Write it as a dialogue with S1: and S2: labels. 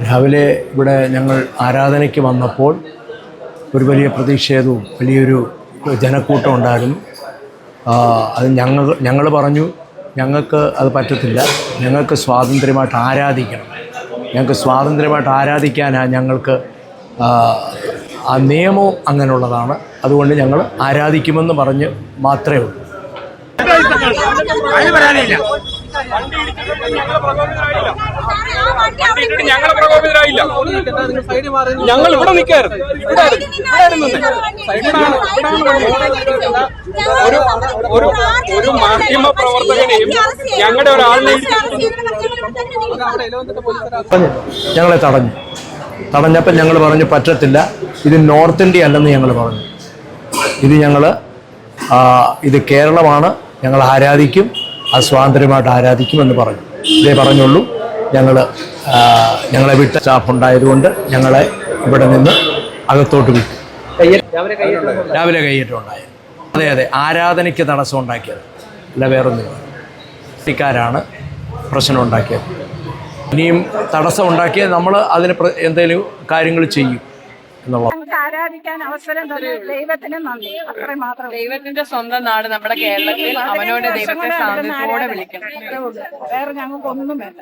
S1: രാവിലെ ഇവിടെ ഞങ്ങൾ ആരാധനയ്ക്ക് വന്നപ്പോൾ ഒരു വലിയ പ്രതിഷേധവും വലിയൊരു ജനക്കൂട്ടം ഉണ്ടായിരുന്നു. അത് ഞങ്ങൾ പറഞ്ഞു ഞങ്ങൾക്ക് അത് പറ്റത്തില്ല, ഞങ്ങൾക്ക് സ്വാതന്ത്ര്യമായിട്ട് ആരാധിക്കണം, ഞങ്ങൾക്ക് സ്വാതന്ത്ര്യമായിട്ട് ആരാധിക്കാനാണ് ഞങ്ങൾക്ക് ആ നിയമവും അങ്ങനെയുള്ളതാണ്, അതുകൊണ്ട് ഞങ്ങൾ ആരാധിക്കുമെന്ന് പറഞ്ഞ് മാത്രമേ ഉള്ളൂ.
S2: ഞങ്ങൾ പ്രകോപിതരായില്ല. ഞങ്ങൾ ഇവിടെ നിൽക്കായിരുന്നു. ഒരു മാധ്യമ പ്രവർത്തകനെയും ഞങ്ങളുടെ ഒരാളിനെയും
S1: ഞങ്ങളെ തടഞ്ഞപ്പോൾ ഞങ്ങൾ പറഞ്ഞു പറ്റത്തില്ല, ഇത് നോർത്ത് ഇന്ത്യ അല്ലെന്ന് ഞങ്ങൾ പറഞ്ഞു. ഇത് കേരളമാണ്, ഞങ്ങൾ ആരാധിക്കും, അത് സ്വാതന്ത്ര്യമായിട്ട് ആരാധിക്കുമെന്ന് പറഞ്ഞു. ഇതേ പറഞ്ഞുള്ളൂ. ഞങ്ങളെ വിട്ട സ്റ്റാഫ് ഉണ്ടായതുകൊണ്ട് ഞങ്ങളെ ഇവിടെ നിന്ന് അകത്തോട്ട് വിട്ടു. രാവിലെ കയ്യേറ്റം ഉണ്ടായത്. അതെ, ആരാധനയ്ക്ക് തടസ്സം ഉണ്ടാക്കിയത് അല്ല, വേറൊന്നുമില്ല. പാർട്ടിക്കാരാണ് പ്രശ്നം ഉണ്ടാക്കിയത്. ഇനിയും തടസ്സം ഉണ്ടാക്കിയത് നമ്മൾ അതിന് എന്തെങ്കിലും കാര്യങ്ങൾ ചെയ്യും എന്നുള്ളത്.
S3: ആരാധിക്കാൻ അവസരം ദൈവത്തിന് നന്ദി, അത്ര മാത്രം.
S4: ദൈവത്തിന്റെ സ്വന്തം നാട് നമ്മുടെ കേരളത്തിൽ, അവനോട് ദൈവത്തെ സാന്നിധ്യത്തോടെ വിളിക്കണം.
S3: വേറെ ഞങ്ങൾക്കൊന്നും വേണ്ട.